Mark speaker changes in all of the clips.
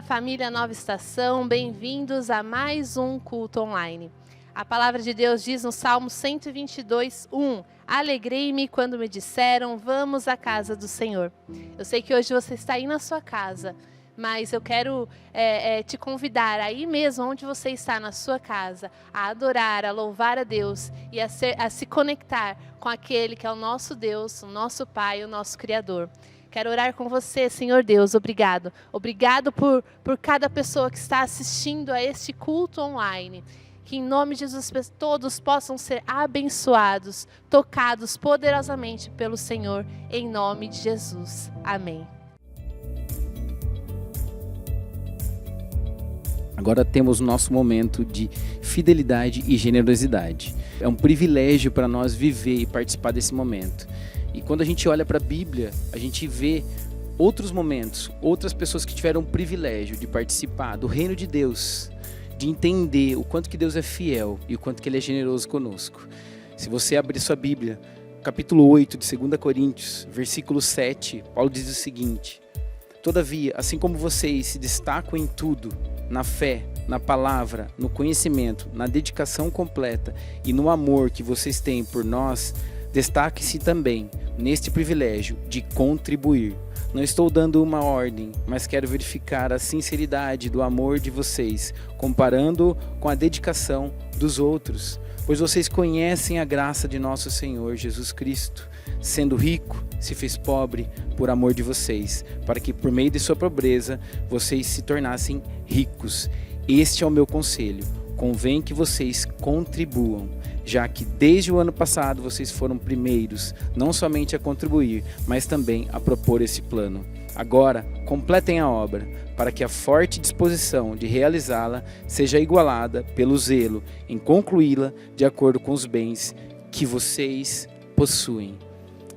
Speaker 1: Família Nova Estação, bem-vindos a mais um culto online. A palavra de Deus diz no Salmo 122, 1: Alegrei-me quando me disseram, vamos à casa do Senhor. Eu sei que hoje você está aí na sua casa, mas eu quero te convidar aí mesmo, onde você está na sua casa, a adorar, a louvar a Deus e a se conectar com aquele que é o nosso Deus, o nosso Pai, o nosso Criador. Quero orar com você, Senhor Deus, obrigado. Obrigado por cada pessoa que está assistindo a este culto online. Que em nome de Jesus todos possam ser abençoados, tocados poderosamente pelo Senhor, em nome de Jesus. Amém.
Speaker 2: Agora temos o nosso momento de fidelidade e generosidade. É um privilégio para nós viver e participar desse momento. E quando a gente olha para a Bíblia, a gente vê outros momentos, outras pessoas que tiveram o privilégio de participar do reino de Deus, de entender o quanto que Deus é fiel e o quanto que Ele é generoso conosco. Se você abrir sua Bíblia, capítulo 8 de 2 Coríntios, versículo 7, Paulo diz o seguinte: Todavia, assim como vocês se destacam em tudo, na fé, na palavra, no conhecimento, na dedicação completa e no amor que vocês têm por nós, destaque-se também neste privilégio de contribuir. Não estou dando uma ordem, mas quero verificar a sinceridade do amor de vocês, comparando com a dedicação dos outros, pois vocês conhecem a graça de nosso Senhor Jesus Cristo. Sendo rico, se fez pobre por amor de vocês, para que por meio de sua pobreza vocês se tornassem ricos. Este é o meu conselho. Convém que vocês contribuam, já que desde o ano passado vocês foram primeiros, não somente a contribuir, mas também a propor esse plano. Agora, completem a obra, para que a forte disposição de realizá-la seja igualada pelo zelo em concluí-la de acordo com os bens que vocês possuem.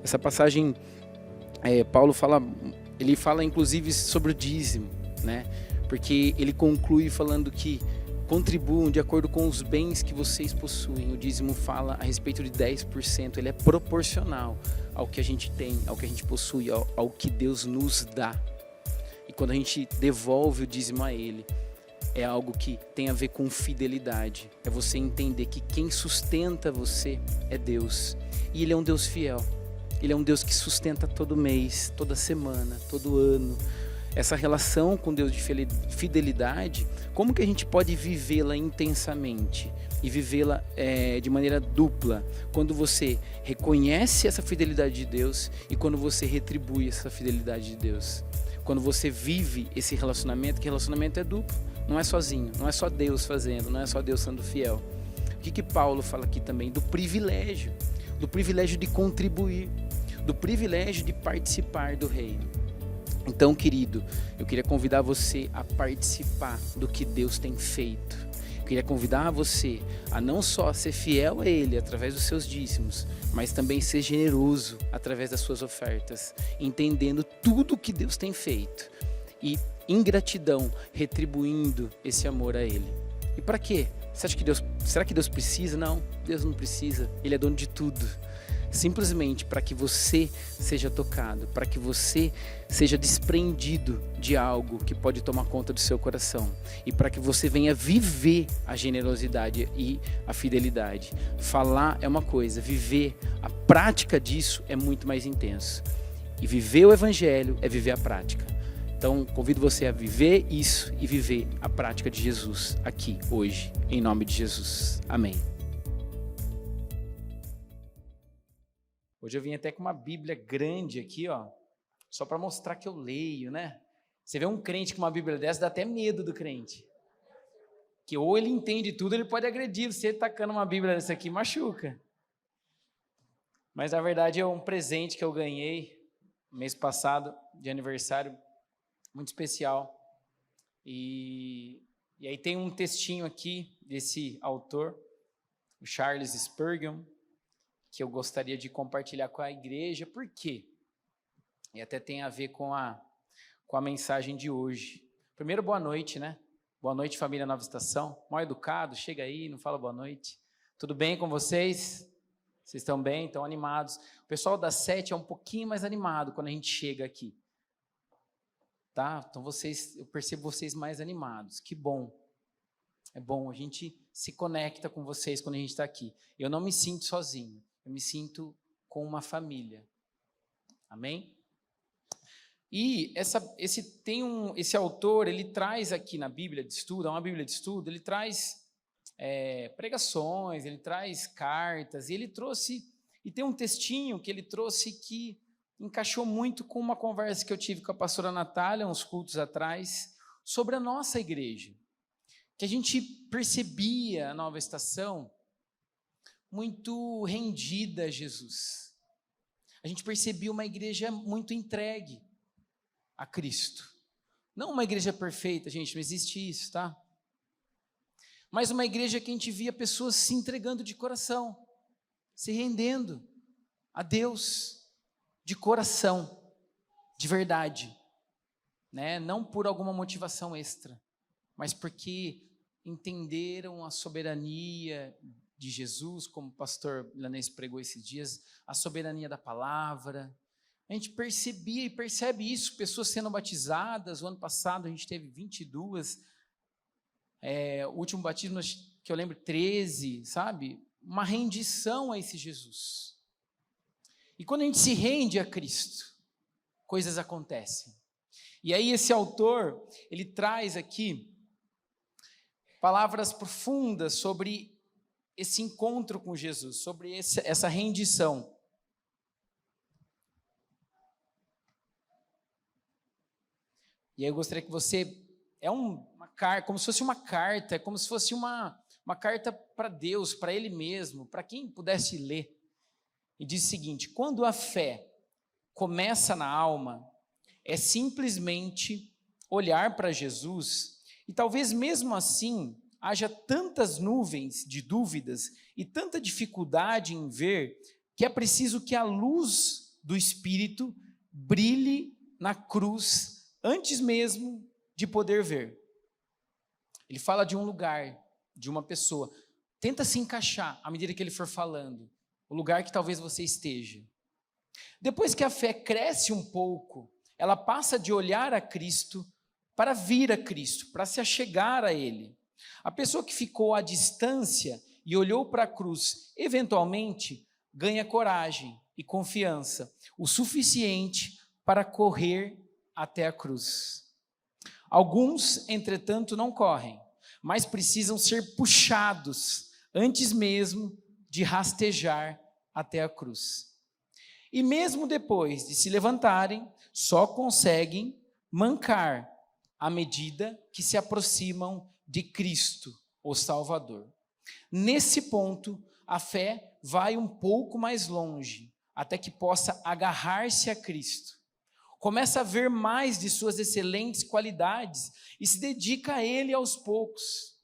Speaker 2: Essa passagem, Paulo fala inclusive sobre o dízimo, né? Porque ele conclui falando que contribuam de acordo com os bens que vocês possuem. O dízimo fala a respeito de 10%, ele é proporcional ao que a gente tem, ao que a gente possui, ao que Deus nos dá. E quando a gente devolve o dízimo a Ele, é algo que tem a ver com fidelidade. É você entender que quem sustenta você é Deus. E Ele é um Deus fiel. Ele é um Deus que sustenta todo mês, toda semana, todo ano. Essa relação com Deus de fidelidade, como que a gente pode vivê-la intensamente e vivê-la de maneira dupla? Quando você reconhece essa fidelidade de Deus e quando você retribui essa fidelidade de Deus. Quando você vive esse relacionamento, que relacionamento é duplo, não é sozinho, não é só Deus fazendo, não é só Deus sendo fiel. O que Paulo fala aqui também? Do privilégio de contribuir, do privilégio de participar do reino. Então, querido, eu queria convidar você a participar do que Deus tem feito. Eu queria convidar você a não só ser fiel a Ele através dos seus dízimos, mas também ser generoso através das suas ofertas, entendendo tudo o que Deus tem feito e, em gratidão, retribuindo esse amor a Ele. E para quê? Será que Deus precisa? Não, Deus não precisa. Ele é dono de tudo. simplesmente para que você seja tocado, para que você seja desprendido de algo que pode tomar conta do seu coração e para que você venha viver a generosidade e a fidelidade. Falar é uma coisa, viver, a prática disso é muito mais intenso. E viver o evangelho é viver a prática. Então, convido você a viver isso e viver a prática de Jesus aqui, hoje, em nome de Jesus. Amém. Hoje eu vim até com uma Bíblia grande aqui, ó, só para mostrar que eu leio, né? Você vê um crente com uma Bíblia dessa, dá até medo do crente. Que ou ele entende tudo, ele pode agredir você tacando uma Bíblia dessa aqui, machuca. Mas na verdade é um presente que eu ganhei mês passado, de aniversário, muito especial. E aí tem um textinho aqui desse autor, o Charles Spurgeon, que eu gostaria de compartilhar com a igreja. Por quê? E até tem a ver com a mensagem de hoje. Primeiro, boa noite, né? Boa noite, família Nova Estação. Mal educado, chega aí, não fala boa noite. Tudo bem com vocês? Vocês estão bem? Estão animados? O pessoal da 7 é um pouquinho mais animado quando a gente chega aqui. Tá? Então eu percebo vocês mais animados. Que bom. É bom, a gente se conecta com vocês quando a gente está aqui. Eu não me sinto sozinho, eu me sinto com uma família. Amém? E esse autor, ele traz aqui na Bíblia de Estudo, é uma Bíblia de Estudo, ele traz pregações, ele traz cartas, e tem um textinho que ele trouxe que encaixou muito com uma conversa que eu tive com a pastora Natália, uns cultos atrás, sobre a nossa igreja. Que a gente percebia a Nova Estação muito rendida a Jesus. A gente percebia uma igreja muito entregue a Cristo. Não uma igreja perfeita, gente, não existe isso, tá? Mas uma igreja que a gente via pessoas se entregando de coração, se rendendo a Deus de coração, de verdade, né? Não por alguma motivação extra, mas porque entenderam a soberania de Jesus, como o pastor Milanês pregou esses dias, a soberania da palavra. A gente percebia e percebe isso, pessoas sendo batizadas. O ano passado a gente teve 22, o último batismo que eu lembro, 13, sabe? Uma rendição a esse Jesus. E quando a gente se rende a Cristo, coisas acontecem. E aí esse autor, ele traz aqui palavras profundas sobre esse encontro com Jesus, sobre essa rendição. E aí eu gostaria que você, como se fosse uma carta, como se fosse uma carta para Deus, para Ele mesmo, para quem pudesse ler. E diz o seguinte: quando a fé começa na alma, é simplesmente olhar para Jesus, e talvez mesmo assim haja tantas nuvens de dúvidas e tanta dificuldade em ver, que é preciso que a luz do Espírito brilhe na cruz antes mesmo de poder ver. Ele fala de um lugar, de uma pessoa. Tenta se encaixar à medida que ele for falando, o lugar que talvez você esteja. Depois que a fé cresce um pouco, ela passa de olhar a Cristo para vir a Cristo, para se achegar a Ele. A pessoa que ficou à distância e olhou para a cruz, eventualmente ganha coragem e confiança, o suficiente para correr até a cruz. Alguns, entretanto, não correm, mas precisam ser puxados antes mesmo de rastejar até a cruz. E mesmo depois de se levantarem, só conseguem mancar à medida que se aproximam de Cristo, o Salvador. Nesse ponto, a fé vai um pouco mais longe, até que possa agarrar-se a Cristo. Começa a ver mais de suas excelentes qualidades e se dedica a Ele aos poucos.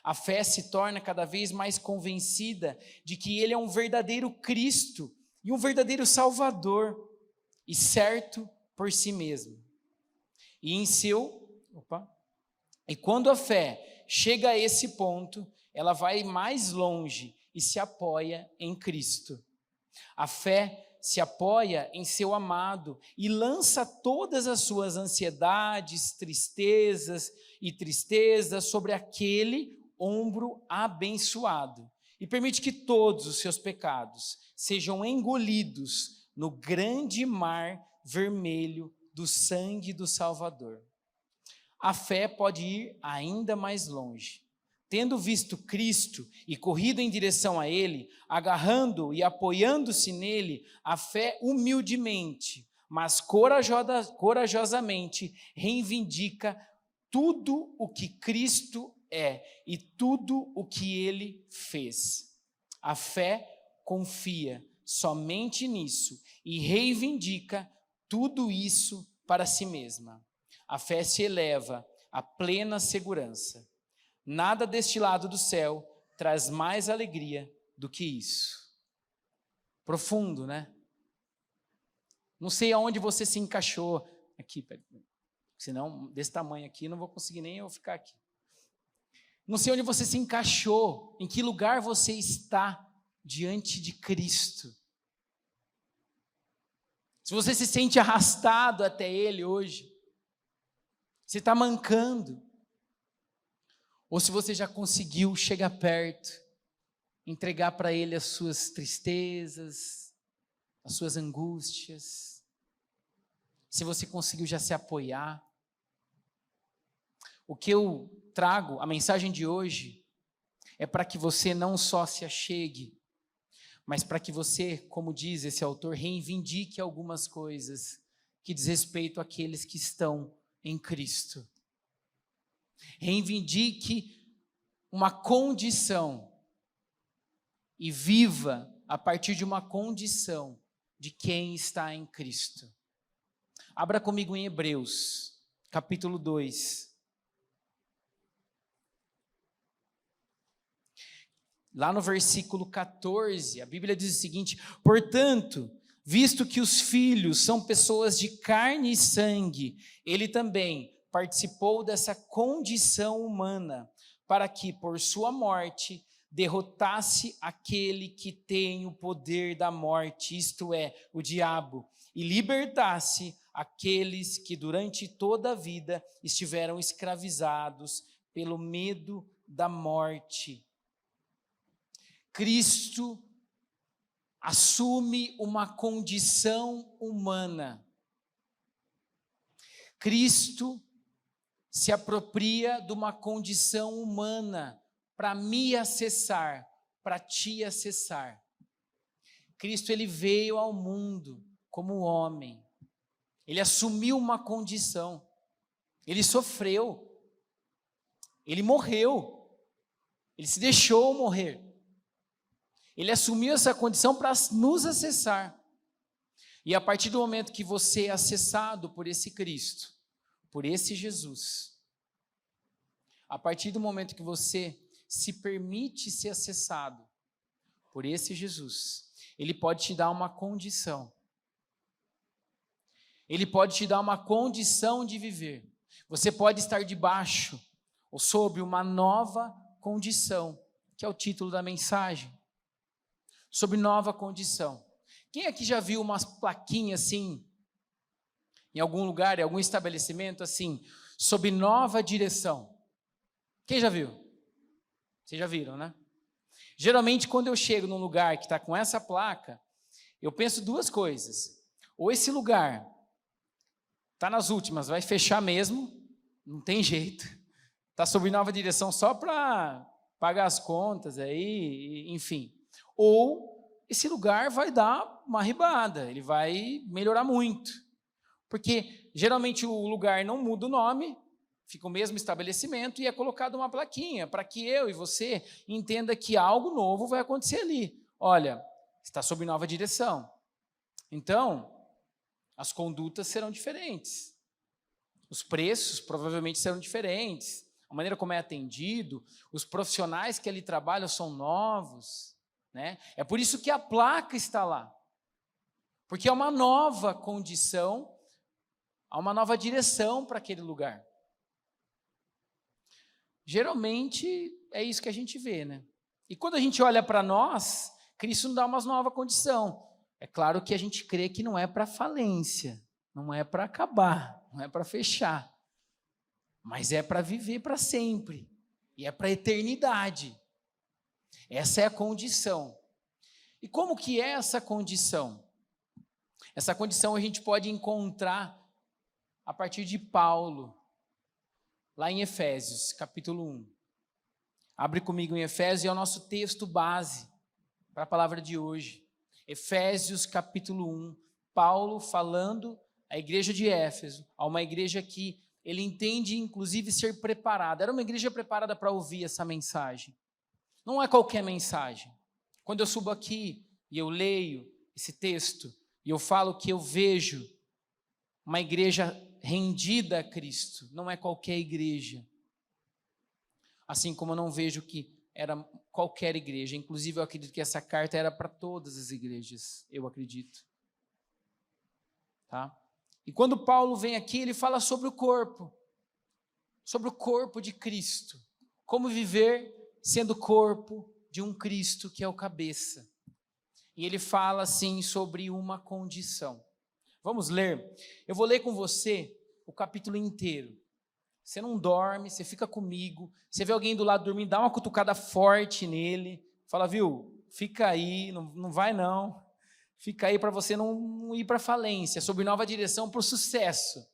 Speaker 2: A fé se torna cada vez mais convencida de que Ele é um verdadeiro Cristo e um verdadeiro Salvador, e certo por si mesmo. E quando a fé chega a esse ponto, ela vai mais longe e se apoia em Cristo. A fé se apoia em seu amado e lança todas as suas ansiedades, tristezas sobre aquele ombro abençoado e permite que todos os seus pecados sejam engolidos no grande mar vermelho do sangue do Salvador. A fé pode ir ainda mais longe. Tendo visto Cristo e corrido em direção a Ele, agarrando e apoiando-se nele, a fé humildemente, mas corajosamente reivindica tudo o que Cristo é e tudo o que Ele fez. A fé confia somente nisso e reivindica tudo isso para si mesma. A fé se eleva à plena segurança. Nada deste lado do céu traz mais alegria do que isso. Profundo, né? Não sei aonde você se encaixou aqui, senão desse tamanho aqui não vou conseguir nem eu ficar aqui. Não sei onde você se encaixou, em que lugar você está diante de Cristo. Se você se sente arrastado até Ele hoje, você está mancando. Ou se você já conseguiu chegar perto, entregar para Ele as suas tristezas, as suas angústias. Se você conseguiu já se apoiar. O que eu trago, a mensagem de hoje, é para que você não só se achegue, mas para que você, como diz esse autor, reivindique algumas coisas que diz respeito àqueles que estão em Cristo. Reivindique uma condição e viva a partir de uma condição de quem está em Cristo. Abra comigo em Hebreus, capítulo 2. Lá no versículo 14, a Bíblia diz o seguinte: portanto, visto que os filhos são pessoas de carne e sangue, ele também participou dessa condição humana, para que, por sua morte, derrotasse aquele que tem o poder da morte, isto é, o diabo, e libertasse aqueles que durante toda a vida estiveram escravizados pelo medo da morte. Cristo assume uma condição humana. Cristo se apropria de uma condição humana para me acessar, para te acessar. Cristo, ele veio ao mundo como homem. Ele assumiu uma condição. Ele sofreu. Ele morreu. Ele se deixou morrer. Ele assumiu essa condição para nos acessar. E a partir do momento que você é acessado por esse Cristo, por esse Jesus, a partir do momento que você se permite ser acessado por esse Jesus, Ele pode te dar uma condição. Ele pode te dar uma condição de viver. Você pode estar debaixo ou sob uma nova condição, que é o título da mensagem. Sobre nova condição. Quem aqui já viu umas plaquinhas assim, em algum lugar, em algum estabelecimento assim, sob nova direção? Quem já viu? Vocês já viram, né? Geralmente, quando eu chego num lugar que está com essa placa, eu penso duas coisas. Ou esse lugar está nas últimas, vai fechar mesmo, não tem jeito. Está sob nova direção só para pagar as contas aí, enfim. Ou esse lugar vai dar uma ribada, ele vai melhorar muito. Porque geralmente o lugar não muda o nome, fica o mesmo estabelecimento e é colocado uma plaquinha para que eu e você entenda que algo novo vai acontecer ali. Olha, está sob nova direção. Então, as condutas serão diferentes. Os preços provavelmente serão diferentes. A maneira como é atendido, os profissionais que ali trabalham são novos. Né? É por isso que a placa está lá. Porque é uma nova condição, há uma nova direção para aquele lugar. Geralmente é isso que a gente vê, né? E quando a gente olha para nós, Cristo nos dá uma nova condição. É claro que a gente crê que não é para falência, não é para acabar, não é para fechar, mas é para viver para sempre, e é para a eternidade. Essa é a condição. E como que é essa condição? Essa condição a gente pode encontrar a partir de Paulo, lá em Efésios, capítulo 1. Abre comigo em Efésios, é o nosso texto base para a palavra de hoje. Efésios, capítulo 1, Paulo falando à igreja de Éfeso, a uma igreja que ele entende, inclusive, ser preparada. Era uma igreja preparada para ouvir essa mensagem. Não é qualquer mensagem. Quando eu subo aqui e eu leio esse texto, e eu falo que eu vejo uma igreja rendida a Cristo, não é qualquer igreja. Assim como eu não vejo que era qualquer igreja. Inclusive, eu acredito que essa carta era para todas as igrejas, eu acredito. Tá? E quando Paulo vem aqui, ele fala sobre o corpo de Cristo. Como viver sendo corpo de um Cristo que é o cabeça. E ele fala assim sobre uma condição. Vamos ler? Eu vou ler com você o capítulo inteiro. Você não dorme, você fica comigo. Você vê alguém do lado dormindo, dá uma cutucada forte nele. Fala, viu, fica aí, não vai não. Fica aí para você não ir para a falência, sob nova direção para o sucesso.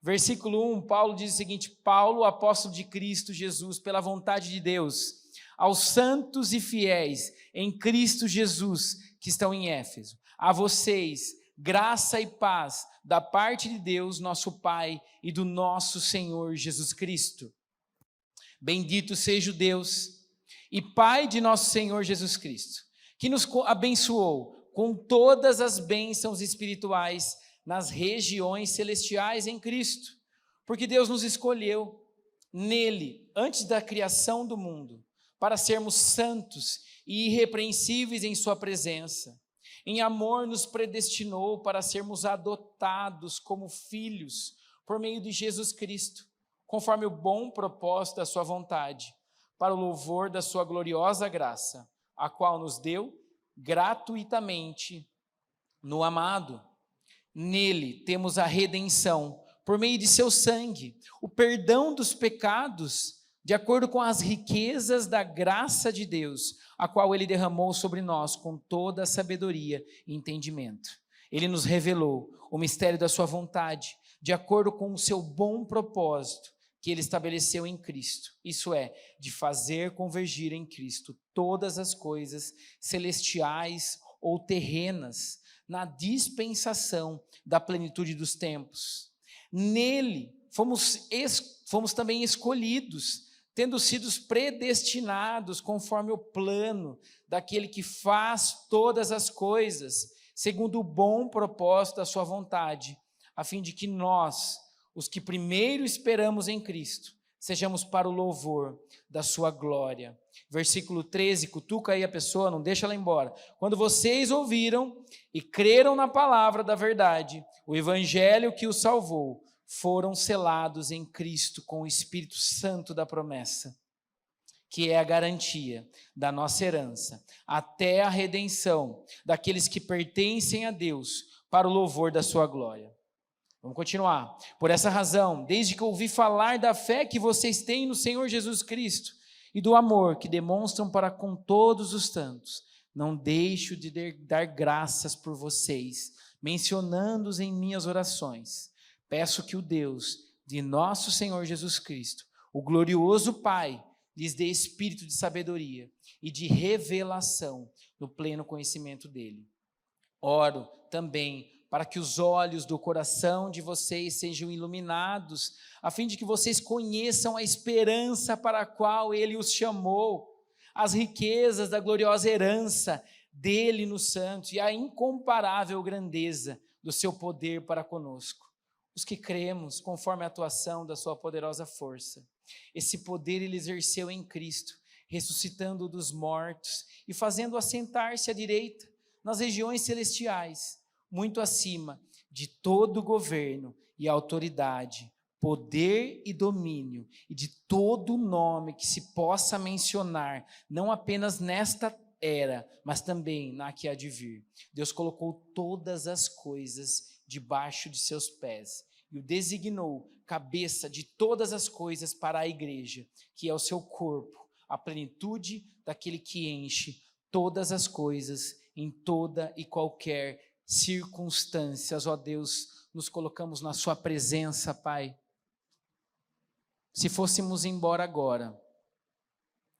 Speaker 2: Versículo 1, Paulo diz o seguinte: Paulo, apóstolo de Cristo Jesus, pela vontade de Deus, aos santos e fiéis em Cristo Jesus que estão em Éfeso, a vocês, graça e paz da parte de Deus, nosso Pai, e do nosso Senhor Jesus Cristo. Bendito seja o Deus e Pai de nosso Senhor Jesus Cristo, que nos abençoou com todas as bênçãos espirituais nas regiões celestiais em Cristo, porque Deus nos escolheu nele, antes da criação do mundo, para sermos santos e irrepreensíveis em sua presença. Em amor nos predestinou para sermos adotados como filhos por meio de Jesus Cristo, conforme o bom propósito da sua vontade, para o louvor da sua gloriosa graça, a qual nos deu gratuitamente no amado. Nele temos a redenção, por meio de seu sangue, o perdão dos pecados, de acordo com as riquezas da graça de Deus, a qual ele derramou sobre nós com toda a sabedoria e entendimento. Ele nos revelou o mistério da sua vontade, de acordo com o seu bom propósito, que ele estabeleceu em Cristo. Isso é, de fazer convergir em Cristo todas as coisas celestiais ou terrenas, na dispensação da plenitude dos tempos. Nele fomos também escolhidos, tendo sido predestinados conforme o plano daquele que faz todas as coisas, segundo o bom propósito da sua vontade, a fim de que nós, os que primeiro esperamos em Cristo, sejamos para o louvor da sua glória. Versículo 13, cutuca aí a pessoa, não deixa ela embora. Quando vocês ouviram e creram na palavra da verdade, o evangelho que os salvou, foram selados em Cristo com o Espírito Santo da promessa, que é a garantia da nossa herança, até a redenção daqueles que pertencem a Deus, para o louvor da sua glória. Vamos continuar. Por essa razão, desde que ouvi falar da fé que vocês têm no Senhor Jesus Cristo e do amor que demonstram para com todos os santos, não deixo de dar graças por vocês, mencionando-os em minhas orações. Peço que o Deus de nosso Senhor Jesus Cristo, o glorioso Pai, lhes dê espírito de sabedoria e de revelação no pleno conhecimento dele. Oro também para que os olhos do coração de vocês sejam iluminados, a fim de que vocês conheçam a esperança para a qual ele os chamou, as riquezas da gloriosa herança dele nos santos e a incomparável grandeza do seu poder para conosco, os que cremos conforme a atuação da sua poderosa força. Esse poder ele exerceu em Cristo, ressuscitando-o dos mortos e fazendo-o assentar-se à direita nas regiões celestiais, muito acima de todo governo e autoridade, poder e domínio, e de todo nome que se possa mencionar, não apenas nesta era, mas também na que há de vir. Deus colocou todas as coisas debaixo de seus pés e o designou cabeça de todas as coisas para a igreja, que é o seu corpo, a plenitude daquele que enche todas as coisas em toda e qualquer circunstâncias. Ó Deus, nos colocamos na sua presença, Pai. Se fôssemos embora agora,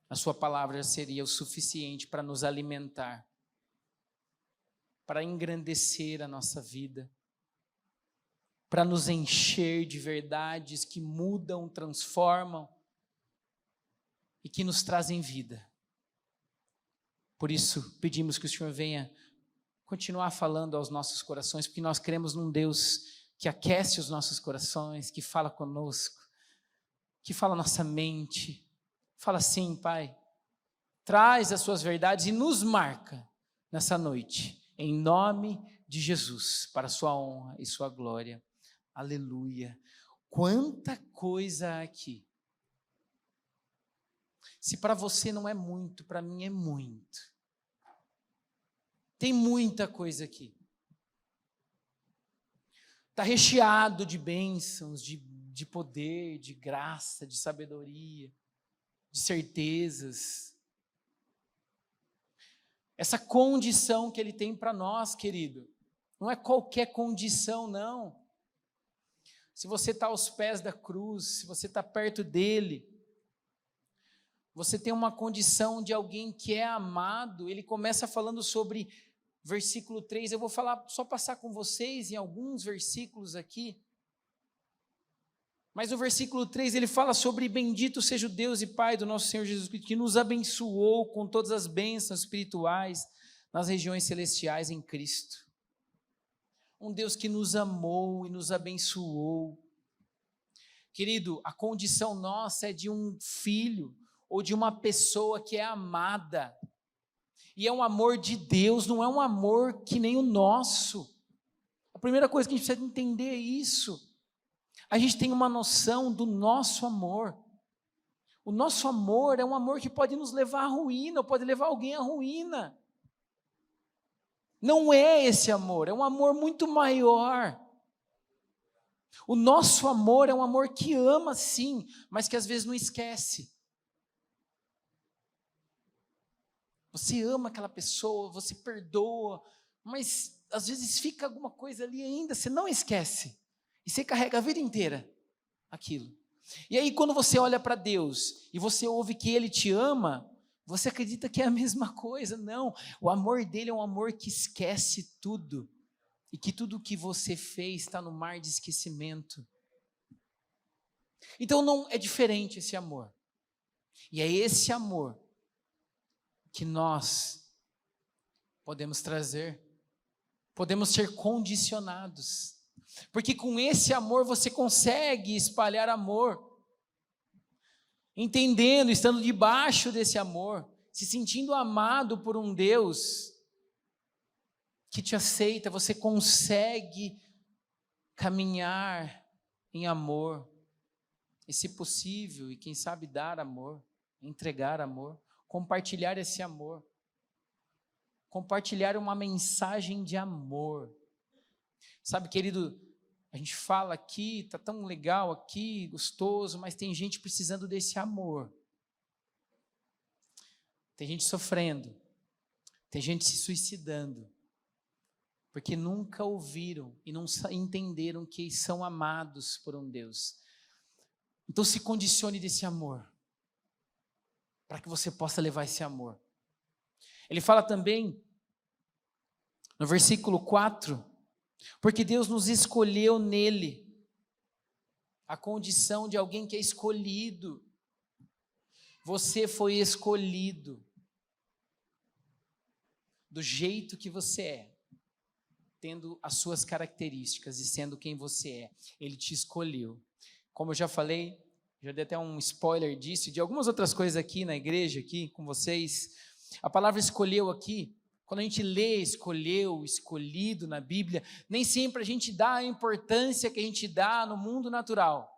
Speaker 2: a sua palavra seria o suficiente para nos alimentar, para engrandecer a nossa vida, para nos encher de verdades que mudam, transformam e que nos trazem vida. Por isso, pedimos que o Senhor venha continuar falando aos nossos corações, porque nós cremos num Deus que aquece os nossos corações, que fala conosco, que fala nossa mente. Fala assim, Pai, traz as suas verdades e nos marca nessa noite, em nome de Jesus, para a sua honra e sua glória. Aleluia. Quanta coisa aqui. Se para você não é muito, para mim é muito. Tem muita coisa aqui. Está recheado de bênçãos, de poder, de graça, de sabedoria, de certezas. Essa condição que Ele tem para nós, querido, não é qualquer condição, não. Se você está aos pés da cruz, se você está perto dEle, você tem uma condição de alguém que é amado. Ele começa falando sobre versículo 3, eu vou só passar com vocês em alguns versículos aqui. Mas no versículo 3 ele fala sobre bendito seja o Deus e Pai do nosso Senhor Jesus Cristo, que nos abençoou com todas as bênçãos espirituais nas regiões celestiais em Cristo. Um Deus que nos amou e nos abençoou. Querido, a condição nossa é de um filho ou de uma pessoa que é amada. E é um amor de Deus, não é um amor que nem o nosso. A primeira coisa que a gente precisa entender é isso. A gente tem uma noção do nosso amor. O nosso amor é um amor que pode nos levar à ruína, ou pode levar alguém à ruína. Não é esse amor, é um amor muito maior. O nosso amor é um amor que ama sim, mas que às vezes não esquece. Você ama aquela pessoa, você perdoa, mas às vezes fica alguma coisa ali ainda, você não esquece. E você carrega a vida inteira aquilo. E aí quando você olha para Deus e você ouve que Ele te ama, você acredita que é a mesma coisa. Não, o amor dele é um amor que esquece tudo. E que tudo que você fez está no mar de esquecimento. Então não é diferente esse amor. E é esse amor que nós podemos trazer. Podemos ser condicionados. Porque com esse amor você consegue espalhar amor. Entendendo, estando debaixo desse amor, se sentindo amado por um Deus que te aceita, você consegue caminhar em amor. E se possível, e quem sabe dar amor, entregar amor, compartilhar esse amor. Compartilhar uma mensagem de amor. Sabe, querido, a gente fala aqui, está tão legal aqui, gostoso, mas tem gente precisando desse amor. Tem gente sofrendo, tem gente se suicidando, porque nunca ouviram e não entenderam que são amados por um Deus. Então se condicione desse amor, para que você possa levar esse amor. Ele fala também, no versículo 4, porque Deus nos escolheu nele, a condição de alguém que é escolhido. Você foi escolhido, do jeito que você é, tendo as suas características e sendo quem você é. Ele te escolheu. Como eu já falei, já dei até um spoiler disso, de algumas outras coisas aqui na igreja, aqui com vocês. A palavra escolheu aqui, quando a gente lê escolheu, escolhido na Bíblia, nem sempre a gente dá a importância que a gente dá no mundo natural.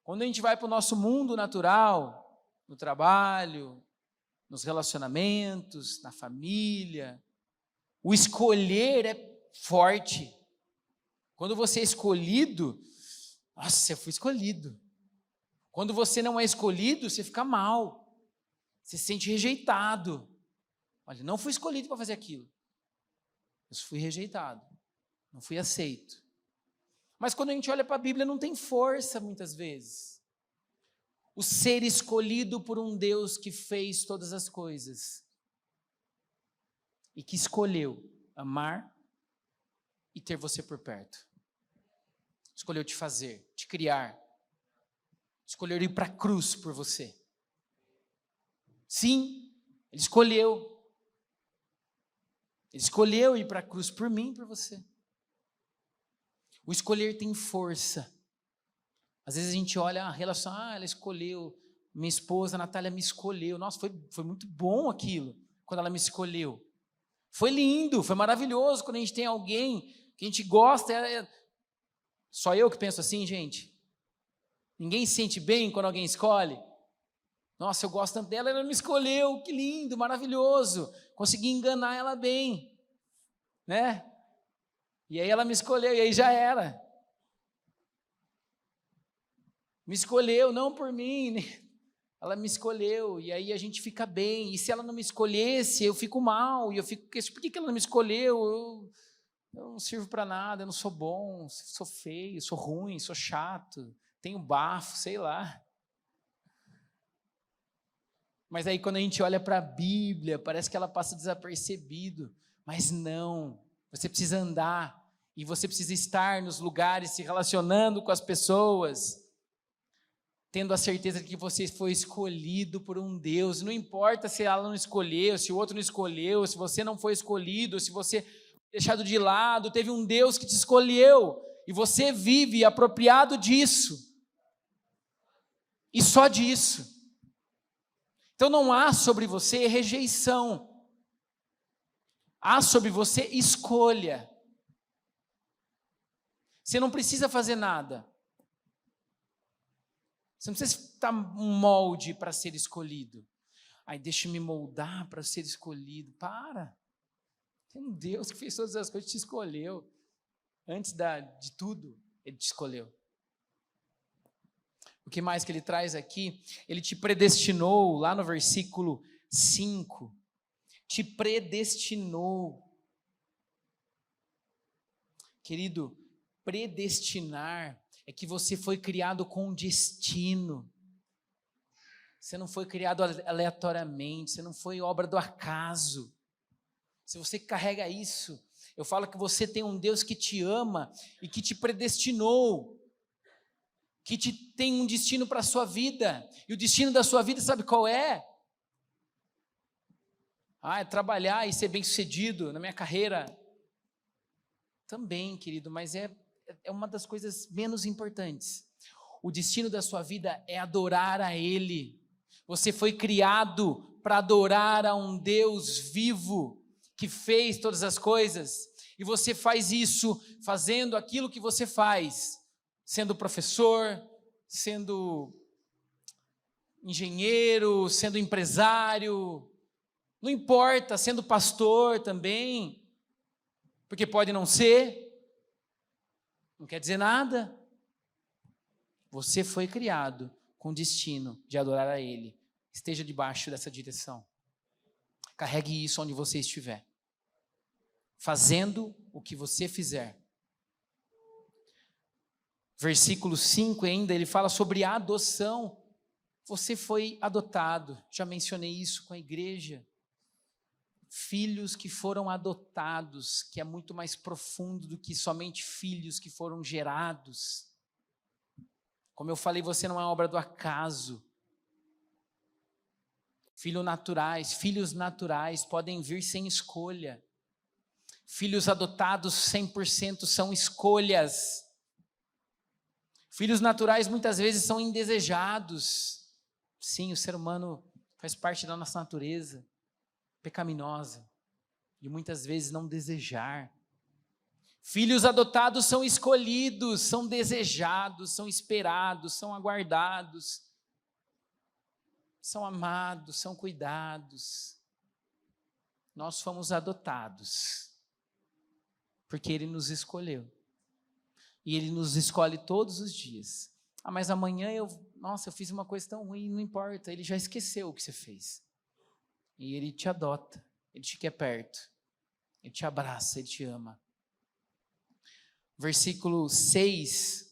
Speaker 2: Quando a gente vai para o nosso mundo natural, no trabalho, nos relacionamentos, na família. O escolher é forte. Quando você é escolhido, nossa, eu fui escolhido. Quando você não é escolhido, você fica mal. Você se sente rejeitado. Olha, não fui escolhido para fazer aquilo. Eu fui rejeitado. Não fui aceito. Mas quando a gente olha para a Bíblia, não tem força muitas vezes. O ser escolhido por um Deus que fez todas as coisas. E que escolheu amar e ter você por perto. Escolheu te fazer, te criar. Escolheu ir para a cruz por você. Sim, Ele escolheu. Ele escolheu ir para a cruz por mim e por você. O escolher tem força. Às vezes a gente olha a relação, ela escolheu, minha esposa, a Natália, me escolheu. Nossa, foi muito bom aquilo, quando ela me escolheu. Foi lindo, foi maravilhoso quando a gente tem alguém que a gente gosta. Só eu que penso assim, gente? Ninguém se sente bem quando alguém escolhe? Nossa, eu gosto tanto dela, ela me escolheu, que lindo, maravilhoso. Consegui enganar ela bem, né? E aí ela me escolheu, e aí já era. Me escolheu, não por mim, ela me escolheu, e aí a gente fica bem. E se ela não me escolhesse, eu fico mal, e eu fico, por que ela não me escolheu? Eu não sirvo para nada, eu não sou bom, sou feio, sou ruim, sou chato, tenho bafo, sei lá. Mas aí quando a gente olha para a Bíblia, parece que ela passa desapercebido, mas não, você precisa andar, e você precisa estar nos lugares, se relacionando com as pessoas, tendo a certeza de que você foi escolhido por um Deus. Não importa se ela não escolheu, se o outro não escolheu, se você não foi escolhido, se você foi deixado de lado, teve um Deus que te escolheu, e você vive apropriado disso, e só disso. Então não há sobre você rejeição, há sobre você escolha. Você não precisa fazer nada. Você não precisa estar um molde para ser escolhido. Deixa eu me moldar para ser escolhido. Para. Tem um Deus que fez todas as coisas e te escolheu. Antes de tudo, Ele te escolheu. O que mais que Ele traz aqui? Ele te predestinou, lá no versículo 5. Te predestinou. Querido, predestinar é que você foi criado com um destino. Você não foi criado aleatoriamente, você não foi obra do acaso. Se você carrega isso, eu falo que você tem um Deus que te ama e que te predestinou, que tem um destino para a sua vida. E o destino da sua vida, sabe qual é? É trabalhar e ser bem-sucedido na minha carreira. Também, querido, mas é uma das coisas menos importantes. O destino da sua vida é adorar a Ele. Você foi criado para adorar a um Deus vivo, que fez todas as coisas, e você faz isso fazendo aquilo que você faz, sendo professor, sendo engenheiro, sendo empresário, não importa, sendo pastor também, porque pode não ser, não quer dizer nada. Você foi criado com o destino de adorar a Ele. Esteja debaixo dessa direção. Carregue isso onde você estiver. Fazendo o que você fizer. Versículo 5 ainda, ele fala sobre a adoção. Você foi adotado. Já mencionei isso com a igreja. Filhos que foram adotados, que é muito mais profundo do que somente filhos que foram gerados. Como eu falei, você não é obra do acaso. Filhos naturais podem vir sem escolha. Filhos adotados 100% são escolhas. Filhos naturais muitas vezes são indesejados. Sim, o ser humano faz parte da nossa natureza pecaminosa, de muitas vezes não desejar. Filhos adotados são escolhidos, são desejados, são esperados, são aguardados. são amados, são cuidados. Nós fomos adotados, porque Ele nos escolheu. E Ele nos escolhe todos os dias. Mas amanhã eu fiz uma coisa tão ruim, não importa, Ele já esqueceu o que você fez. E Ele te adota, Ele te quer perto, Ele te abraça, Ele te ama. Versículo 6.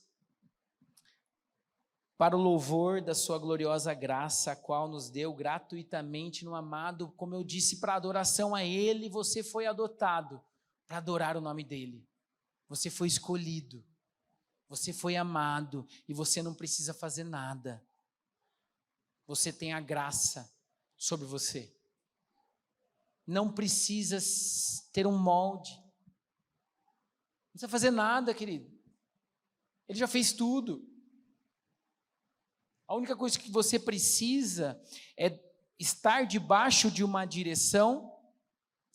Speaker 2: Para o louvor da sua gloriosa graça, a qual nos deu gratuitamente no amado, como eu disse, para adoração a Ele, você foi adotado para adorar o nome dEle. Você foi escolhido, você foi amado e você não precisa fazer nada. Você tem a graça sobre você. Não precisa ter um molde. Não precisa fazer nada, querido. Ele já fez tudo. A única coisa que você precisa é estar debaixo de uma direção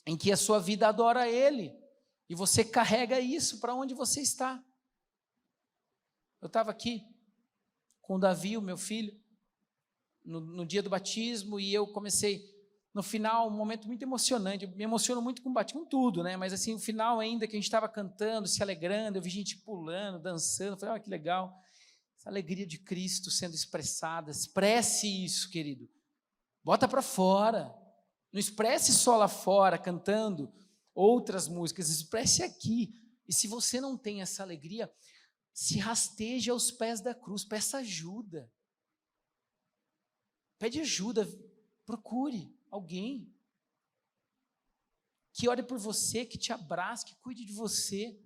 Speaker 2: em que a sua vida adora Ele. E você carrega isso para onde você está. Eu estava aqui com o Davi, o meu filho, no dia do batismo, e eu comecei, no final, um momento muito emocionante. Eu me emociono muito com batismo, com tudo, né? Mas assim, no final ainda, que a gente estava cantando, se alegrando, eu vi gente pulando, dançando, eu falei, que legal. Essa alegria de Cristo sendo expressada, expresse isso, querido. Bota para fora. Não expresse só lá fora, cantando outras músicas, expresse aqui. E se você não tem essa alegria, se rasteje aos pés da cruz, peça ajuda. Pede ajuda, procure alguém que ore por você, que te abrace, que cuide de você.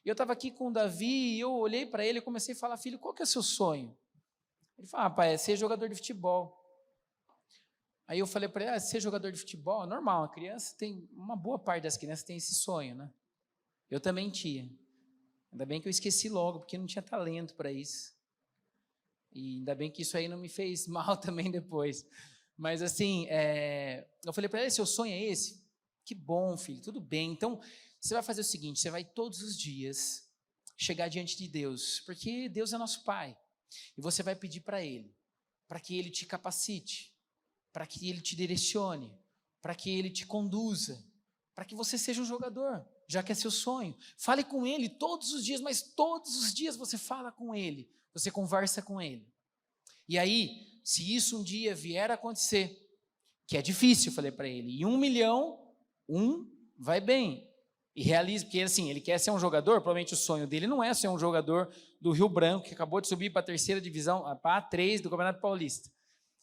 Speaker 2: Eu estava aqui com o Davi e eu olhei para ele e comecei a falar, filho, qual que é o seu sonho? Ele falou, pai, é ser jogador de futebol. Aí eu falei para ele, ser jogador de futebol é normal, a criança tem, uma boa parte das crianças tem esse sonho, né? Eu também tinha. Ainda bem que eu esqueci logo, porque não tinha talento para isso. E ainda bem que isso aí não me fez mal também depois. Mas assim, eu falei para ele, seu sonho é esse? Que bom, filho, tudo bem. Então, você vai fazer o seguinte, você vai todos os dias chegar diante de Deus, porque Deus é nosso Pai. E você vai pedir para Ele, para que Ele te capacite, para que Ele te direcione, para que Ele te conduza, para que você seja um jogador, já que é seu sonho. Fale com Ele todos os dias, mas todos os dias você fala com Ele, você conversa com Ele. E aí, se isso um dia vier a acontecer, que é difícil, eu falei para ele, e 1 milhão, vai bem. E realiza, porque assim, ele quer ser um jogador, provavelmente o sonho dele não é ser um jogador do Rio Branco, que acabou de subir para a 3ª divisão, para a A3 do Campeonato Paulista.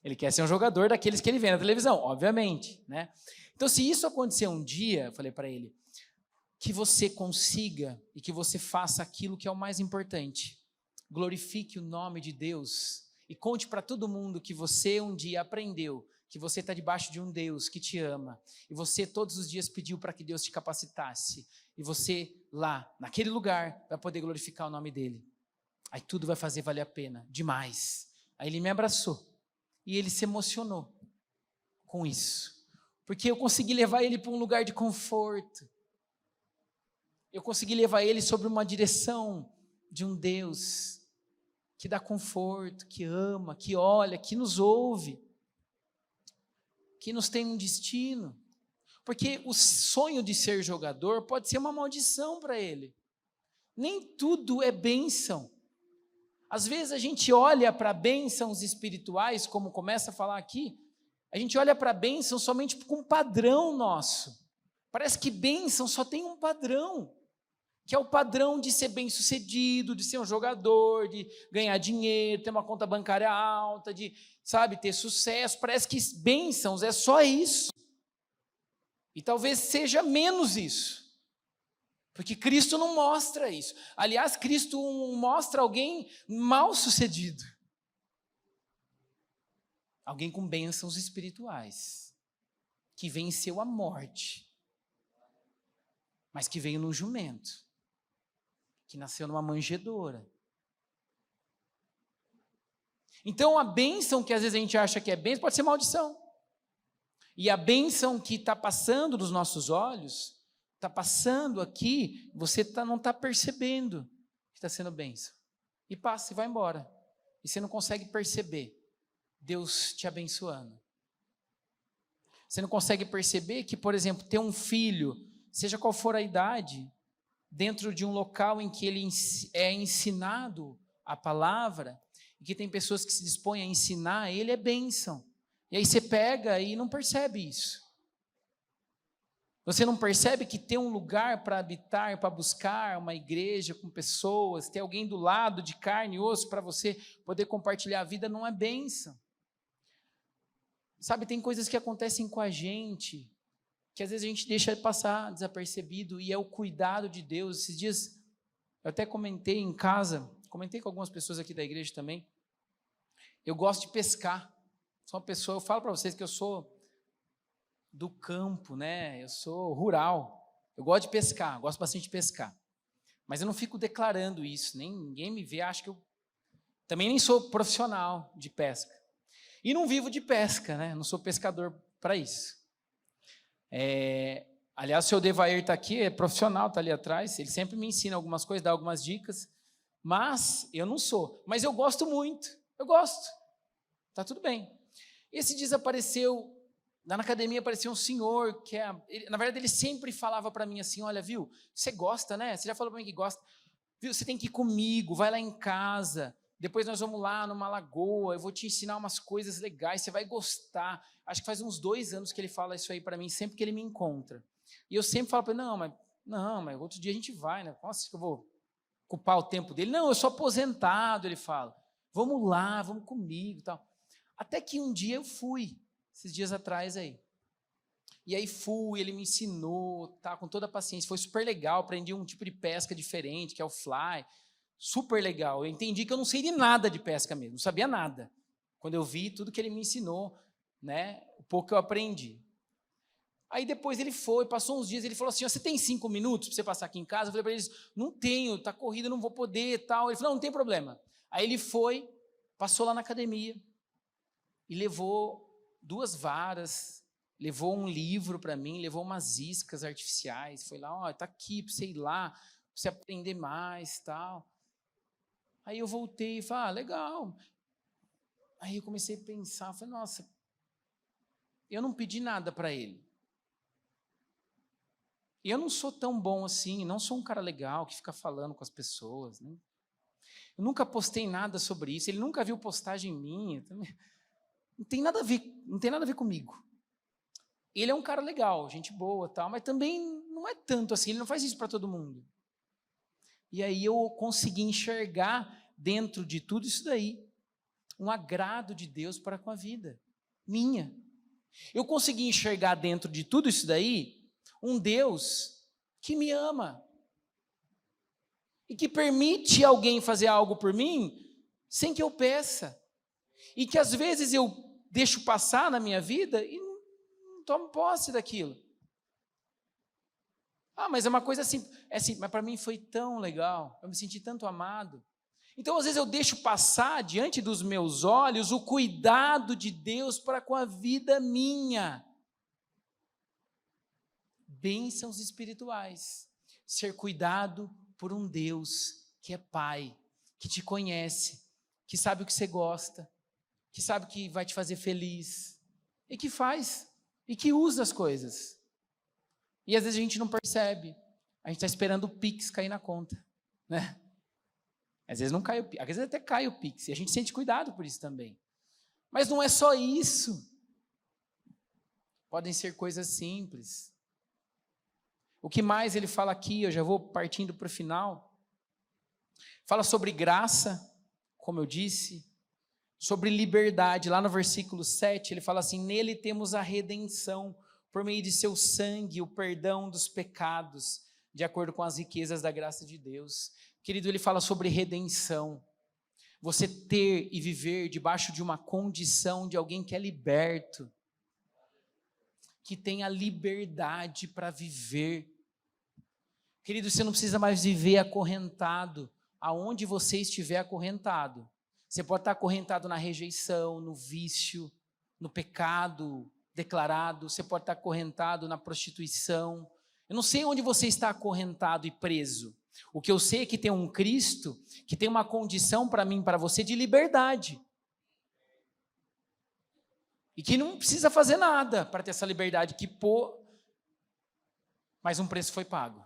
Speaker 2: Ele quer ser um jogador daqueles que ele vê na televisão, obviamente, né? Então, se isso acontecer um dia, eu falei para ele, que você consiga e que você faça aquilo que é o mais importante. Glorifique o nome de Deus e conte para todo mundo que você um dia aprendeu que você está debaixo de um Deus que te ama, e você todos os dias pediu para que Deus te capacitasse, e você lá, naquele lugar, vai poder glorificar o nome dEle. Aí tudo vai fazer valer a pena, demais. Aí ele me abraçou, e ele se emocionou com isso, porque eu consegui levar ele para um lugar de conforto, eu consegui levar ele sobre uma direção de um Deus que dá conforto, que ama, que olha, que nos ouve, que nos tem um destino, porque o sonho de ser jogador pode ser uma maldição para ele. Nem tudo é bênção. Às vezes a gente olha para bênçãos espirituais, como começa a falar aqui, a gente olha para bênção somente com um padrão nosso. Parece que bênção só tem um padrão, que é o padrão de ser bem-sucedido, de ser um jogador, de ganhar dinheiro, ter uma conta bancária alta, de, ter sucesso. Parece que bênçãos é só isso. E talvez seja menos isso. Porque Cristo não mostra isso. Aliás, Cristo mostra alguém mal-sucedido. Alguém com bênçãos espirituais, que venceu a morte, mas que veio num jumento, que nasceu numa manjedoura. Então a bênção que às vezes a gente acha que é bênção pode ser maldição. E a bênção que está passando dos nossos olhos, está passando aqui, você não está percebendo que está sendo bênção. E passa e vai embora. E você não consegue perceber. Deus te abençoando. Você não consegue perceber que, por exemplo, ter um filho, seja qual for a idade, dentro de um local em que ele é ensinado a palavra, e que tem pessoas que se dispõem a ensinar, ele é bênção. E aí você pega e não percebe isso. Você não percebe que ter um lugar para habitar, para buscar uma igreja com pessoas, ter alguém do lado de carne e osso para você poder compartilhar a vida não é bênção. Sabe, tem coisas que acontecem com a gente, que às vezes a gente deixa passar desapercebido, e é o cuidado de Deus. Esses dias, eu até comentei em casa, comentei com algumas pessoas aqui da igreja também, eu gosto de pescar, sou uma pessoa, eu falo para vocês que eu sou do campo, né? Eu sou rural, eu gosto de pescar, gosto bastante de pescar, mas eu não fico declarando isso, nem ninguém me vê, acho que eu também nem sou profissional de pesca, e não vivo de pesca, né? Não sou pescador para isso. Aliás, o seu Devair está aqui, é profissional, está ali atrás, ele sempre me ensina algumas coisas, dá algumas dicas, mas eu não sou, mas eu gosto muito, eu gosto, tá tudo bem. Esse dia apareceu, lá na academia apareceu um senhor, na verdade ele sempre falava para mim assim, olha, viu, você gosta, né, você já falou para mim que gosta, viu, você tem que ir comigo, vai lá em casa, depois nós vamos lá numa lagoa, eu vou te ensinar umas coisas legais, você vai gostar. Acho que faz uns 2 anos que ele fala isso aí para mim, sempre que ele me encontra. E eu sempre falo para ele, não, mas outro dia a gente vai, né? Nossa, que eu vou ocupar o tempo dele. Não, eu sou aposentado, ele fala. Vamos lá, vamos comigo e tal. Até que um dia eu fui, esses dias atrás aí. E aí fui, ele me ensinou, tá, com toda a paciência. Foi super legal, aprendi um tipo de pesca diferente, que é o fly. Super legal, eu entendi que eu não sei de nada de pesca mesmo, não sabia nada. Quando eu vi tudo que ele me ensinou, né, o pouco que eu aprendi. Aí depois ele foi, passou uns dias, ele falou assim, você tem 5 minutos para você passar aqui em casa? Eu falei para ele, não tenho, está corrida, não vou poder, tal. Ele falou, não tem problema. Aí ele foi, passou lá na academia e levou 2 varas, levou um livro para mim, levou umas iscas artificiais, foi lá, está aqui para você ir lá, para você aprender mais, tal. Aí eu voltei e falei, legal. Aí eu comecei a pensar, falei, nossa, eu não pedi nada para ele. Eu não sou tão bom assim, não sou um cara legal que fica falando com as pessoas, né? Eu nunca postei nada sobre isso, ele nunca viu postagem minha, não tem nada a ver comigo. Ele é um cara legal, gente boa, tal, mas também não é tanto assim, ele não faz isso para todo mundo. E aí eu consegui enxergar dentro de tudo isso daí um agrado de Deus para com a vida minha. Eu consegui enxergar dentro de tudo isso daí um Deus que me ama e que permite alguém fazer algo por mim sem que eu peça, e que às vezes eu deixo passar na minha vida e não tomo posse daquilo. Mas é uma coisa assim, mas para mim foi tão legal, eu me senti tanto amado. Então, às vezes eu deixo passar diante dos meus olhos o cuidado de Deus para com a vida minha. Bênçãos espirituais, ser cuidado por um Deus que é Pai, que te conhece, que sabe o que você gosta, que sabe o que vai te fazer feliz, e que faz, e que usa as coisas. E às vezes a gente não percebe, a gente está esperando o Pix cair na conta, né? Às vezes não cai o Pix, às vezes até cai o Pix, e a gente sente cuidado por isso também. Mas não é só isso. Podem ser coisas simples. O que mais ele fala aqui, eu já vou partindo para o final, fala sobre graça, como eu disse, sobre liberdade. Lá no versículo 7, ele fala assim, nele temos a redenção, por meio de seu sangue, o perdão dos pecados, de acordo com as riquezas da graça de Deus. Querido, ele fala sobre redenção. Você ter e viver debaixo de uma condição de alguém que é liberto, que tem a liberdade para viver. Querido, você não precisa mais viver acorrentado, aonde você estiver acorrentado. Você pode estar acorrentado na rejeição, no vício, no pecado declarado, você pode estar acorrentado na prostituição. Eu não sei onde você está acorrentado e preso. O que eu sei é que tem um Cristo que tem uma condição para mim, para você, de liberdade. E que não precisa fazer nada para ter essa liberdade, mas um preço foi pago.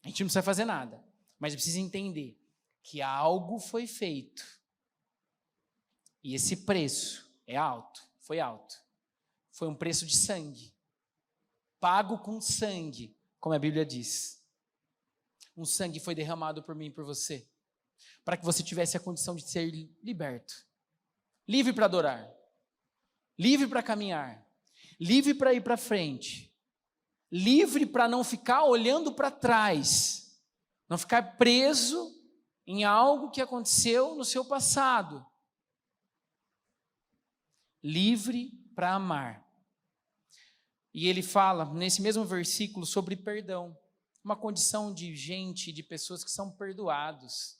Speaker 2: A gente não precisa fazer nada, mas precisa entender que algo foi feito. E esse preço é alto, foi alto. Foi um preço de sangue. Pago com sangue, como a Bíblia diz. Um sangue foi derramado por mim e por você, para que você tivesse a condição de ser liberto. Livre para adorar. Livre para caminhar. Livre para ir para frente. Livre para não ficar olhando para trás. Não ficar preso em algo que aconteceu no seu passado. Livre para amar. E ele fala, nesse mesmo versículo, sobre perdão. Uma condição de gente, de pessoas que são perdoados.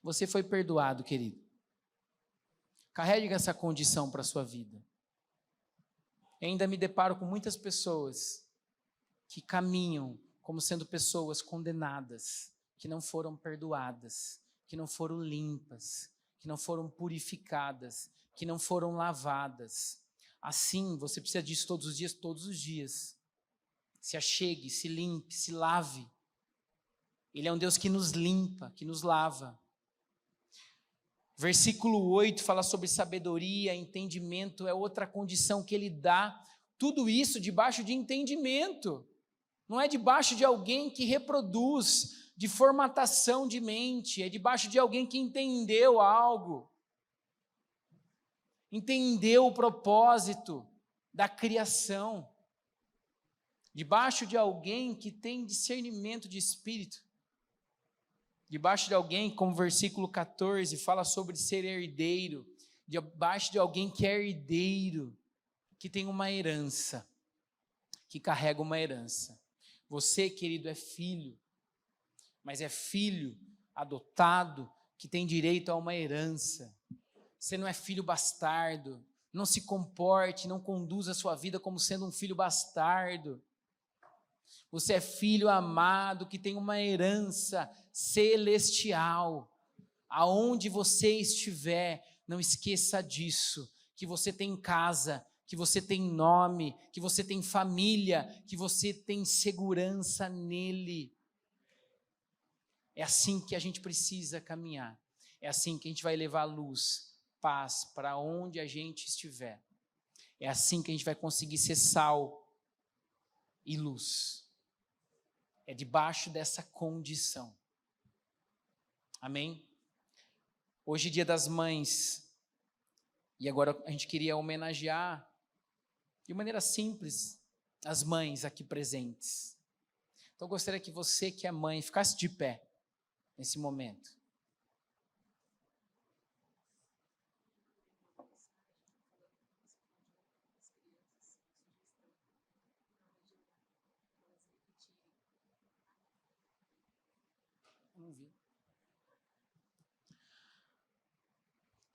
Speaker 2: Você foi perdoado, querido. Carregue essa condição para a sua vida. Eu ainda me deparo com muitas pessoas que caminham como sendo pessoas condenadas, que não foram perdoadas, que não foram limpas, que não foram purificadas, que não foram lavadas. Assim, você precisa disso todos os dias, todos os dias. Se achegue, se limpe, se lave. Ele é um Deus que nos limpa, que nos lava. Versículo 8 fala sobre sabedoria, entendimento, é outra condição que ele dá. Tudo isso debaixo de entendimento. Não é debaixo de alguém que reproduz, de formatação de mente, é debaixo de alguém que entendeu algo. Entendeu o propósito da criação. Debaixo de alguém que tem discernimento de espírito. Debaixo de alguém, como versículo 14, fala sobre ser herdeiro. Debaixo de alguém que é herdeiro, que tem uma herança, que carrega uma herança. Você, querido, é filho, mas é filho adotado, que tem direito a uma herança. Você não é filho bastardo. Não se comporte, não conduza a sua vida como sendo um filho bastardo. Você é filho amado que tem uma herança celestial. Aonde você estiver, não esqueça disso, que você tem casa, que você tem nome, que você tem família, que você tem segurança nele. É assim que a gente precisa caminhar. É assim que a gente vai levar luz, paz para onde a gente estiver. É assim que a gente vai conseguir ser sal e luz. É debaixo dessa condição. Amém? Hoje é Dia das Mães. E agora a gente queria homenagear, de maneira simples, as mães aqui presentes. Então eu gostaria que você que é mãe ficasse de pé nesse momento.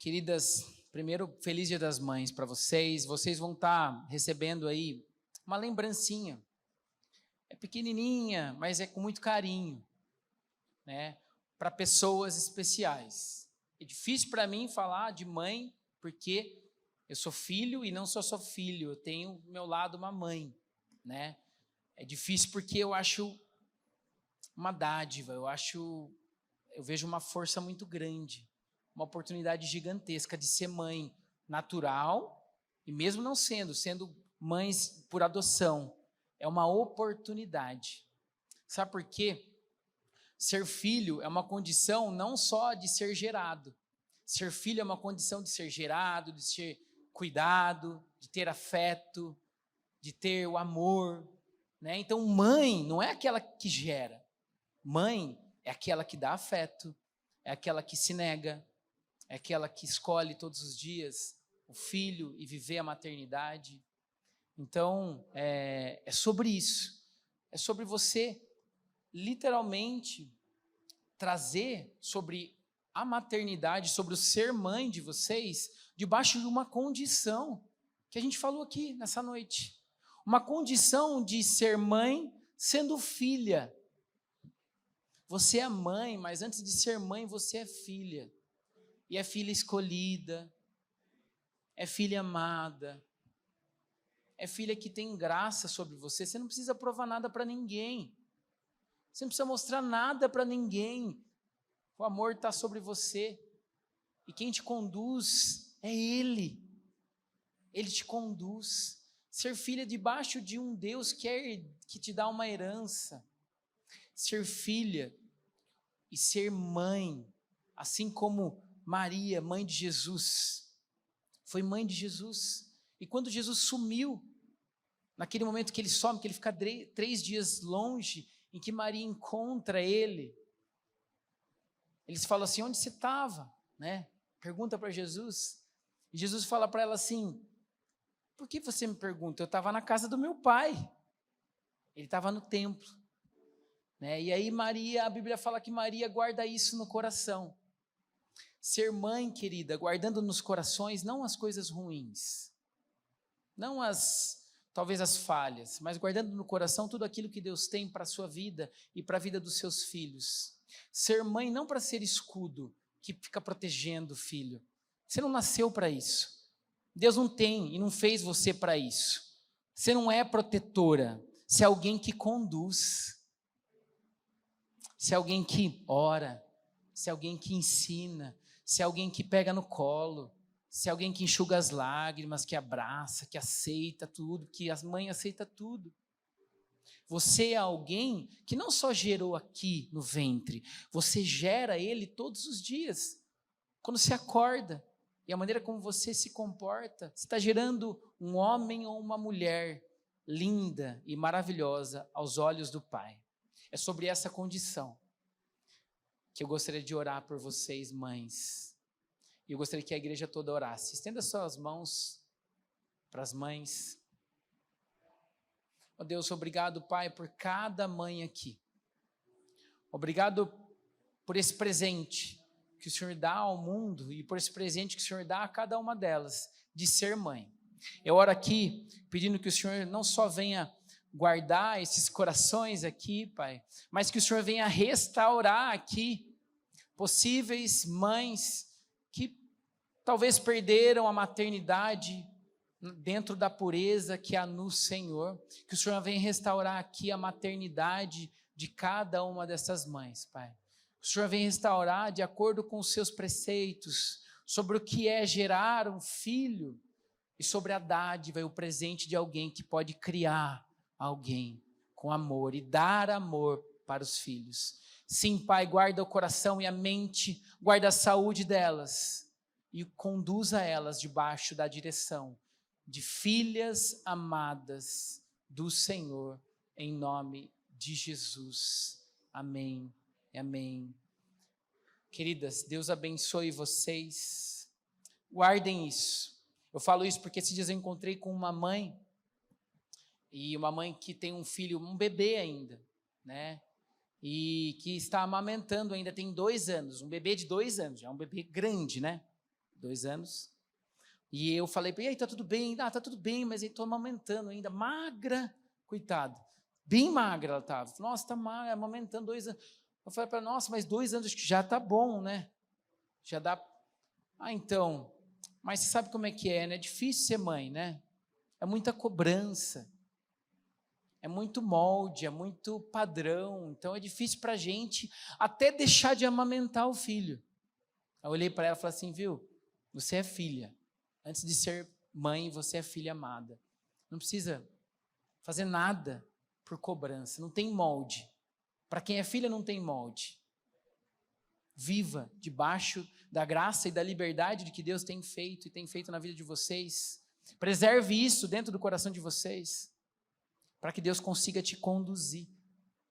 Speaker 2: Queridas, primeiro, feliz Dia das Mães para vocês. Vocês vão estar recebendo aí uma lembrancinha. É pequenininha, mas é com muito carinho, né? Para pessoas especiais. É difícil para mim falar de mãe, porque eu sou filho e não só sou filho, eu tenho ao meu lado uma mãe, né? É difícil porque eu acho uma dádiva, eu vejo uma força muito grande, uma oportunidade gigantesca de ser mãe natural, e mesmo não sendo mães por adoção, é uma oportunidade. Sabe por quê? Ser filho é uma condição não só de ser gerado. Ser filho é uma condição de ser gerado, de ser cuidado, de ter afeto, de ter o amor, né? Então, mãe não é aquela que gera. Mãe é aquela que dá afeto, é aquela que se nega, é aquela que escolhe todos os dias o filho e viver a maternidade. Então, é sobre isso. É sobre você, literalmente, trazer sobre a maternidade, sobre o ser mãe de vocês, debaixo de uma condição que a gente falou aqui nessa noite. Uma condição de ser mãe sendo filha. Você é mãe, mas antes de ser mãe, você é filha. E é filha escolhida, é filha amada, é filha que tem graça sobre você. Você não precisa provar nada para ninguém. Você não precisa mostrar nada para ninguém. O amor está sobre você. E quem te conduz é Ele. Ele te conduz. Ser filha debaixo de um Deus que te dá uma herança. Ser filha e ser mãe, assim como Maria, mãe de Jesus, foi mãe de Jesus. E quando Jesus sumiu, naquele momento que ele some, que ele fica 3 dias longe, em que Maria encontra ele, eles falam assim, onde você estava? Né? Pergunta para Jesus, e Jesus fala para ela assim, por que você me pergunta? Eu estava na casa do meu pai, ele estava no templo, né? E aí Maria, a Bíblia fala que Maria guarda isso no coração. Ser mãe, querida, guardando nos corações não as coisas ruins, não talvez as falhas, mas guardando no coração tudo aquilo que Deus tem para a sua vida e para a vida dos seus filhos. Ser mãe não para ser escudo que fica protegendo o filho. Você não nasceu para isso. Deus não tem e não fez você para isso. Você não é protetora. Você é alguém que conduz. Você é alguém que ora. Você é alguém que ensina. Você é alguém que pega no colo. Você é alguém que enxuga as lágrimas, que abraça, que aceita tudo, que as mães aceitam tudo. Você é alguém que não só gerou aqui no ventre, você gera ele todos os dias. Quando você acorda, e a maneira como você se comporta, você está gerando um homem ou uma mulher linda e maravilhosa aos olhos do Pai. É sobre essa condição que eu gostaria de orar por vocês, mães. E eu gostaria que a igreja toda orasse. Estenda suas mãos para as mães. Oh Deus, obrigado, Pai, por cada mãe aqui. Obrigado por esse presente que o Senhor dá ao mundo e por esse presente que o Senhor dá a cada uma delas, de ser mãe. Eu oro aqui pedindo que o Senhor não só venha guardar esses corações aqui, Pai, mas que o Senhor venha restaurar aqui possíveis mães que talvez perderam a maternidade dentro da pureza que há no Senhor, que o Senhor venha restaurar aqui a maternidade de cada uma dessas mães, Pai. O Senhor venha restaurar de acordo com os seus preceitos sobre o que é gerar um filho e sobre a dádiva e o presente de alguém que pode criar alguém com amor e dar amor para os filhos. Sim, Pai, guarda o coração e a mente, guarda a saúde delas e conduza elas debaixo da direção de filhas amadas do Senhor, em nome de Jesus. Amém e amém. Queridas, Deus abençoe vocês. Guardem isso. Eu falo isso porque esses dias eu encontrei com uma mãe, e uma mãe que tem um filho, um bebê ainda, né? E que está amamentando ainda, tem 2 anos, um bebê de 2 anos, já é um bebê grande, né? 2 anos. E eu falei para ele, e aí, tá tudo bem? Ah, tá tudo bem, mas eu estou amamentando ainda, magra, coitado, bem magra ela estava. Nossa, está magra, amamentando 2 anos. Eu falei para ela, nossa, mas 2 anos acho que já está bom, né? Já dá. Ah, então, mas você sabe como é que é, né? É difícil ser mãe, né? É muita cobrança, é muito molde, é muito padrão, então é difícil para a gente até deixar de amamentar o filho. Eu olhei para ela e falei assim, viu, você é filha. Antes de ser mãe, você é filha amada. Não precisa fazer nada por cobrança. Não tem molde. Para quem é filha, não tem molde. Viva debaixo da graça e da liberdade de que Deus tem feito e tem feito na vida de vocês. Preserve isso dentro do coração de vocês, para que Deus consiga te conduzir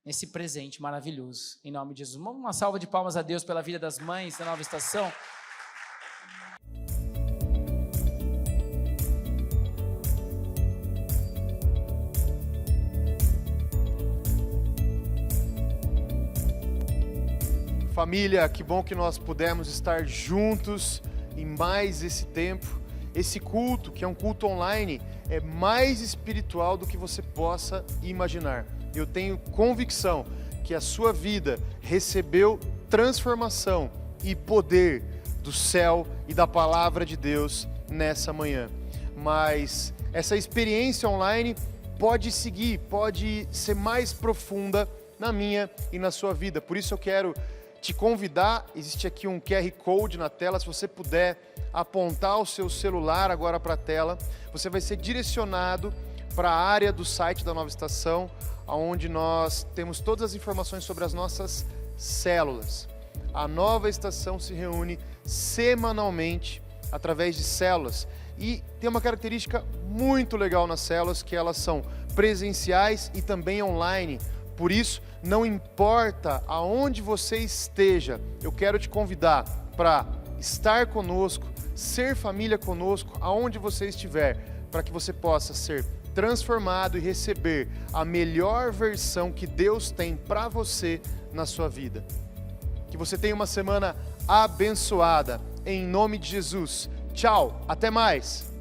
Speaker 2: nesse presente maravilhoso. Em nome de Jesus. Uma salva de palmas a Deus pela vida das mães da Nova Estação.
Speaker 3: Família, que bom que nós pudemos estar juntos em mais esse tempo. Esse culto, que é um culto online, é mais espiritual do que você possa imaginar. Eu tenho convicção que a sua vida recebeu transformação e poder do céu e da palavra de Deus nessa manhã. Mas essa experiência online pode seguir, pode ser mais profunda na minha e na sua vida. Por isso eu quero te convidar, existe aqui um QR Code na tela, se você puder apontar o seu celular agora para a tela, você vai ser direcionado para a área do site da Nova Estação, onde nós temos todas as informações sobre as nossas células. A Nova Estação se reúne semanalmente através de células e tem uma característica muito legal nas células, que elas são presenciais e também online. Por isso, não importa aonde você esteja, eu quero te convidar para estar conosco, ser família conosco, aonde você estiver, para que você possa ser transformado e receber a melhor versão que Deus tem para você na sua vida. Que você tenha uma semana abençoada, em nome de Jesus. Tchau, até mais!